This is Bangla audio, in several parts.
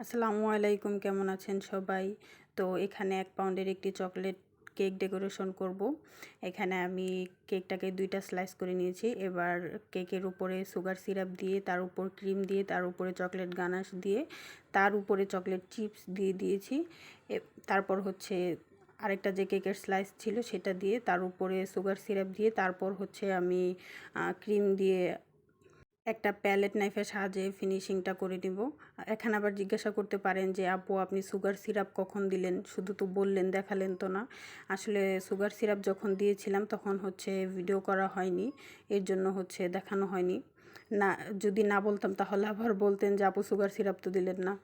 আসসালামু আলাইকুম, কেমন আছেন সবাই? তো এখানে 1 পাউন্ডের একটি চকলেট কেক ডেকোরেশন করব। এখানে আমি কেকটাকে 2টা স্লাইস করে নিয়েছি। এবার কেকের উপরে সুগার সিরাপ দিয়ে, তার উপর ক্রিম দিয়ে, তার উপরে চকলেট গানাশ দিয়ে, তার উপরে চকলেট চিপস দিয়ে দিয়েছি। তারপর হচ্ছে আরেকটা যে কেকের স্লাইস ছিল সেটা দিয়ে, তার উপরে সুগার সিরাপ দিয়ে, তারপর হচ্ছে আমি ক্রিম দিয়ে একটা প্যালেট নাইফের সাহায্যে ফিনিশিংটা করে নিব। এখানে আবার জিজ্ঞাসা করতে পারেন যে আপু আপনি সুগার সিরাপ কখন দিলেন, শুধু তো বললেন, দেখালেন তো না। আসলে সুগার সিরাপ যখন দিয়েছিলাম তখন হচ্ছে ভিডিও করা হয়নি, এর জন্য হচ্ছে দেখানো হয়নি। না, যদি না বলতাম তাহলে আবার বলতেন যে আপু সুগার সিরাপ তো দিলেন না।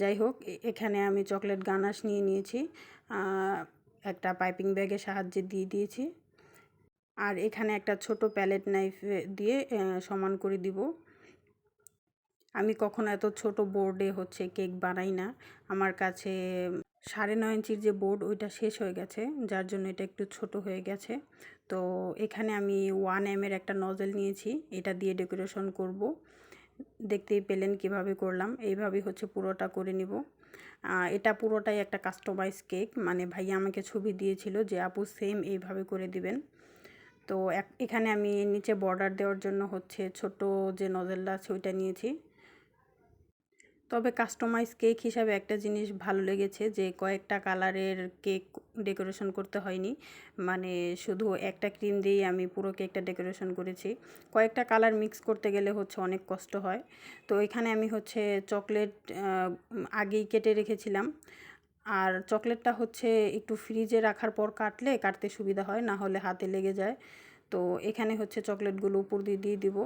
যাই হোক, এখানে আমি চকলেট গানাশ নিয়ে নিয়েছি, একটা পাইপিং ব্যাগের সাহায্যে দিয়ে দিয়েছি। আর এখানে একটা ছোট প্যালেট নাইফ দিয়ে সমান করে দিব। আমি কখনো এত ছোট বোর্ডে হচ্ছে কেক বানাই না। আমার কাছে 9.5 ইঞ্চির যে বোর্ড ওইটা শেষ হয়ে গেছে, যার জন্য এটা একটু ছোট হয়ে গেছে। তো এখানে আমি 1 এর একটা নজেল নিয়েছি, এটা দিয়ে ডেকোরেশন করব। দেখতেই পেলেন কিভাবে করলাম, এইভাবেই হচ্ছে পুরোটা করে নিব। এটা পুরোটাই একটা কাস্টমাইজ কেক, মানে ভাইয়া আমাকে ছবি দিয়েছিল যে আপু সেম এইভাবে করে দিবেন। তো এখানে আমি নিচে বর্ডার দেওয়ার জন্য হচ্ছে ছোট যে নজেলটা আছে ওইটা নিয়েছি। তবে কাস্টমাইজ কেক হিসাবে একটা জিনিস ভালো লেগেছে যে কয়েকটা কালারের কেক ডেকোরেশন করতে হয়নি, মানে শুধু একটা ক্রিম দিয়েই আমি পুরো কেকটা ডেকোরেশন করেছি। কয়েকটা কালার মিক্স করতে গেলে হচ্ছে অনেক কষ্ট হয়। তো এখানে আমি হচ্ছে চকলেট আগেই কেটে রেখেছিলাম। আর চকলেটটা হচ্ছে একটু ফ্রিজে রাখার পর কাটতে সুবিধা হয়, না হলে হাতে লেগে যায়। তো এখানে হচ্ছে চকলেটগুলো উপর দিয়ে দিয়ে দিব।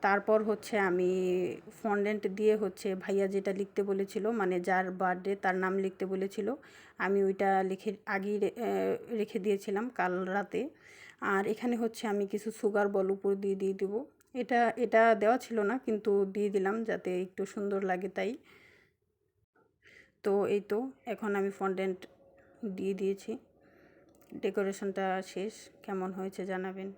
তারপর হচ্ছে আমি ফন্ডেন্ট দিয়ে হচ্ছে ভাইয়া যেটা লিখতে বলেছিল, মানে যার বার্থডে তার নাম লিখতে বলেছিল, আমি ওইটা লিখে আগেই রেখে দিয়েছিলাম কাল রাতে। আর এখানে হচ্ছে আমি কিছু সুগার বল উপর দিয়ে দিয়ে দেবো। এটা এটা দেওয়া ছিল না, কিন্তু দিয়ে দিলাম যাতে একটু সুন্দর লাগে তাই। তো এই তো, এখন আমি ফন্ডেন্ট দিয়ে দিয়েছি। ডেকোরেশনটা শেষ, কেমন হয়েছে জানাবেন।